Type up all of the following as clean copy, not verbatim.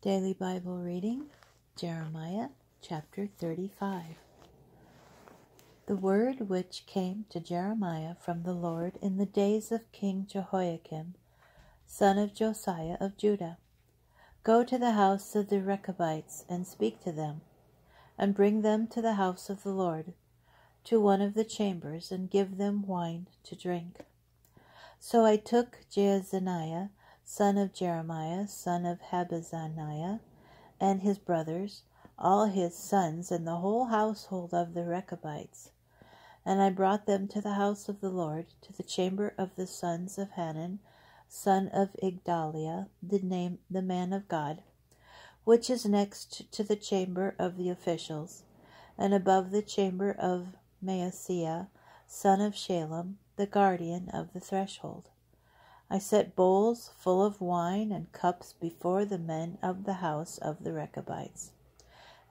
Daily Bible reading, Jeremiah chapter 35. The word which came to Jeremiah from the Lord in the days of King Jehoiakim, son of Josiah of Judah. Go to the house of the Rechabites and speak to them, and bring them to the house of the Lord, to one of the chambers, and give them wine to drink. So I took Jaazaniah, son of Jeremiah, son of Habazaniah, and his brothers, all his sons, and the whole household of the Rechabites, and I brought them to the house of the Lord, to the chamber of the sons of Hanan, son of Igdaliah, the man of God, which is next to the chamber of the officials, and above the chamber of Maaseiah, son of Shalem, the guardian of the threshold. I set bowls full of wine and cups before the men of the house of the Rechabites,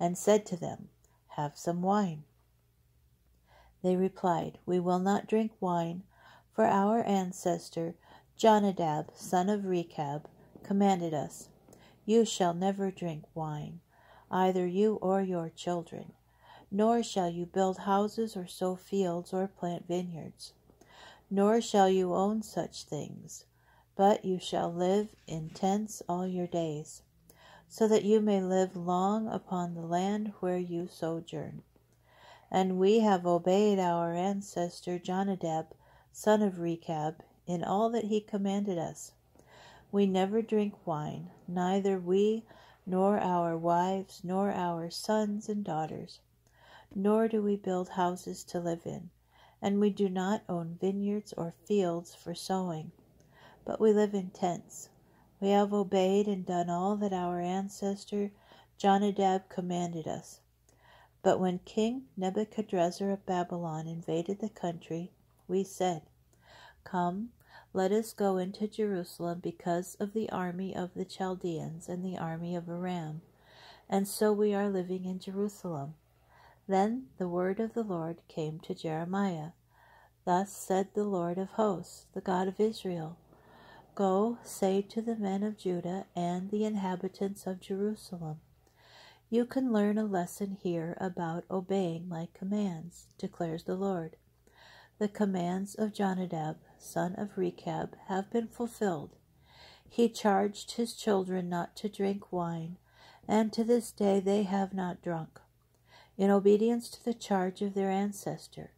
and said to them, Have some wine. They replied, We will not drink wine, for our ancestor Jonadab, son of Rechab, commanded us, You shall never drink wine, either you or your children, nor shall you build houses or sow fields or plant vineyards, nor shall you own such things, but you shall live in tents all your days, so that you may live long upon the land where you sojourn. And we have obeyed our ancestor Jonadab, son of Rechab, in all that he commanded us. We never drink wine, neither we, nor our wives, nor our sons and daughters, nor do we build houses to live in, and we do not own vineyards or fields for sowing, but we live in tents. We have obeyed and done all that our ancestor Jonadab commanded us. But when King Nebuchadrezzar of Babylon invaded the country, we said, Come, let us go into Jerusalem because of the army of the Chaldeans and the army of Aram, and so we are living in Jerusalem. Then the word of the Lord came to Jeremiah. Thus said the Lord of hosts, the God of Israel, Go, say to the men of Judah and the inhabitants of Jerusalem, You can learn a lesson here about obeying my commands, declares the Lord. The commands of Jonadab, son of Rechab, have been fulfilled. He charged his children not to drink wine, and to this day they have not drunk, in obedience to the charge of their ancestor.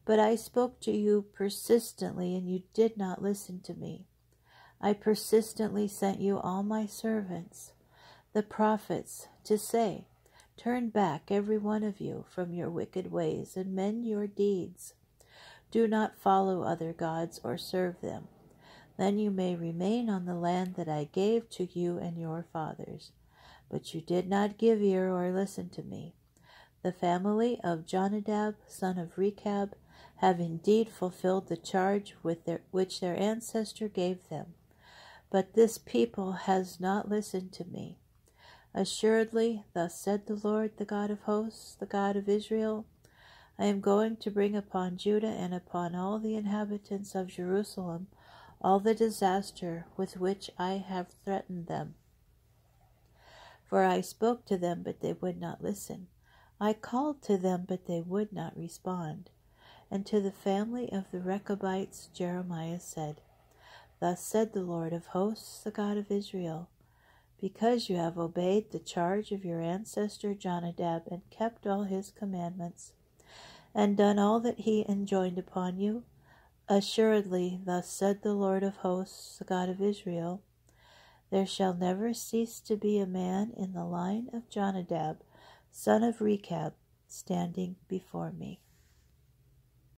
But I spoke to you persistently, and you did not listen to me. I persistently sent you all my servants, the prophets, to say, Turn back, every one of you, from your wicked ways, and mend your deeds. Do not follow other gods or serve them. Then you may remain on the land that I gave to you and your fathers. But you did not give ear or listen to me. The family of Jonadab, son of Rechab, have indeed fulfilled the charge which their ancestor gave them. But this people has not listened to me. Assuredly, thus said the Lord, the God of hosts, the God of Israel, I am going to bring upon Judah and upon all the inhabitants of Jerusalem all the disaster with which I have threatened them. For I spoke to them, but they would not listen. I called to them, but they would not respond. And to the family of the Rechabites Jeremiah said, Thus said the Lord of hosts, the God of Israel, Because you have obeyed the charge of your ancestor Jonadab and kept all his commandments, and done all that he enjoined upon you, assuredly, thus said the Lord of hosts, the God of Israel, There shall never cease to be a man in the line of Jonadab, son of Rechab, standing before me.